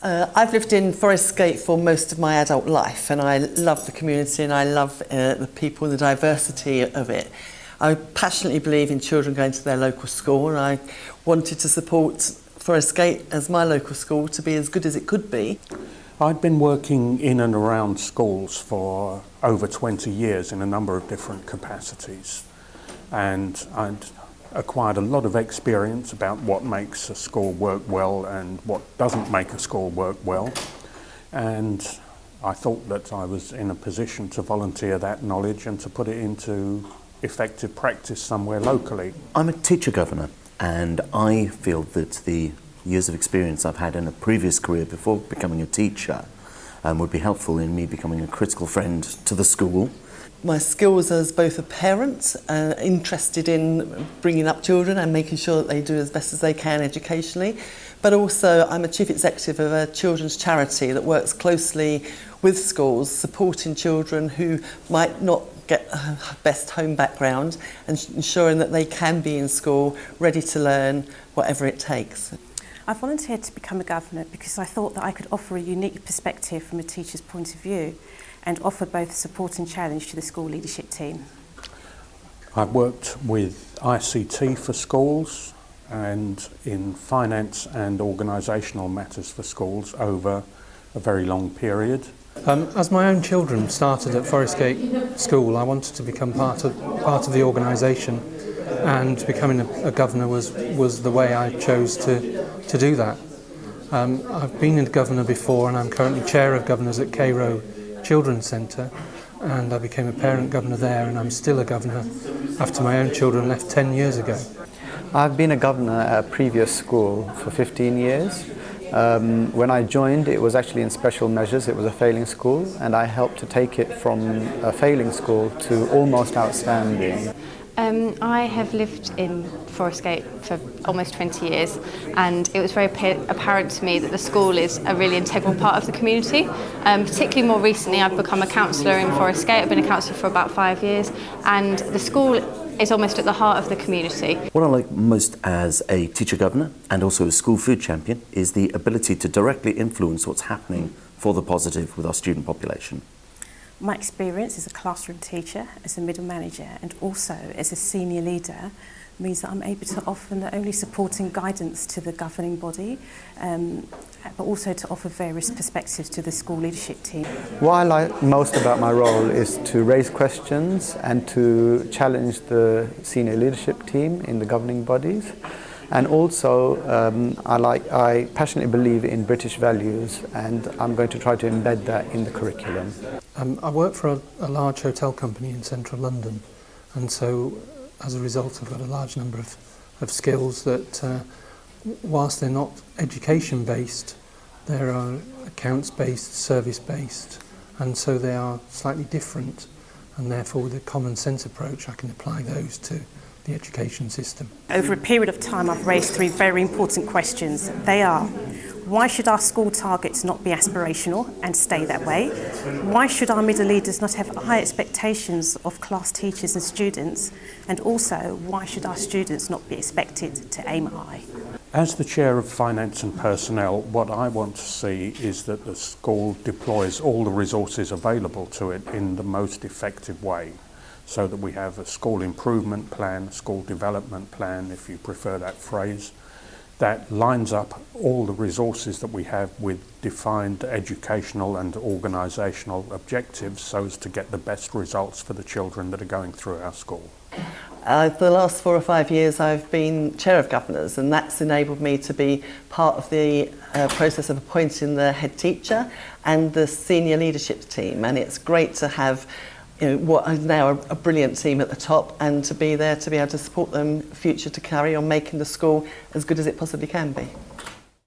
I've lived in Forest Gate for most of my adult life, and I love the community and I love the people and the diversity of it. I passionately believe in children going to their local school, and I wanted to support Forest Gate as my local school to be as good as it could be. I'd been working in and around schools for over 20 years in a number of different capacities, and I'd acquired a lot of experience about what makes a school work well and what doesn't make a school work well, and I thought that I was in a position to volunteer that knowledge and to put it into effective practice somewhere locally. I'm a teacher governor, and I feel that the years of experience I've had in a previous career before becoming a teacher would be helpful in me becoming a critical friend to the school. My skills as both a parent, interested in bringing up children and making sure that they do as best as they can educationally, but also I'm a chief executive of a children's charity that works closely with schools, supporting children who might not get a best home background and ensuring that they can be in school, ready to learn, whatever it takes. I volunteered to become a governor because I thought that I could offer a unique perspective from a teacher's point of view and offer both support and challenge to the school leadership team. I've worked with ICT for schools and in finance and organisational matters for schools over a very long period. As my own children started at Forest Gate School, I wanted to become part of the organisation, and becoming a governor was the way I chose to do that. I've been a governor before, and I'm currently chair of governors at Cairo Children's Centre, and I became a parent governor there, and I'm still a governor after my own children left 10 years ago. I've been a governor at a previous school for 15 years. When I joined, it was actually in special measures. It was a failing school, and I helped to take it from a failing school to almost outstanding. I have lived in Forest Gate for almost 20 years, and it was very apparent to me that the school is a really integral part of the community. Particularly more recently, I've become a councillor in Forest Gate. I've been a councillor for about 5 years, and the school is almost at the heart of the community. What I like most as a teacher governor and also a school food champion is the ability to directly influence what's happening for the positive with our student population. My experience as a classroom teacher, as a middle manager, and also as a senior leader means that I'm able to offer not only support and guidance to the governing body, but also to offer various perspectives to the school leadership team. What I like most about my role is to raise questions and to challenge the senior leadership team in the governing bodies. And also, I passionately believe in British values, and I'm going to try to embed that in the curriculum. I work for a large hotel company in central London, and so as a result I've got a large number of skills that, whilst they're not education based, they are accounts based, service based, and so they are slightly different, and therefore with a common sense approach I can apply those to the education system. Over a period of time, I've raised three very important questions. They are: why should our school targets not be aspirational and stay that way? Why should our middle leaders not have high expectations of class teachers and students? And also, why should our students not be expected to aim high? As the Chair of Finance and Personnel, what I want to see is that the school deploys all the resources available to it in the most effective way, so that we have a school improvement plan, a school development plan, if you prefer that phrase, that lines up all the resources that we have with defined educational and organisational objectives so as to get the best results for the children that are going through our school. For the last 4 or 5 years I've been Chair of Governors, and that's enabled me to be part of the process of appointing the head teacher and the senior leadership team, and it's great to have what is now a brilliant team at the top, and to be there to be able to support them future to carry on making the school as good as it possibly can be.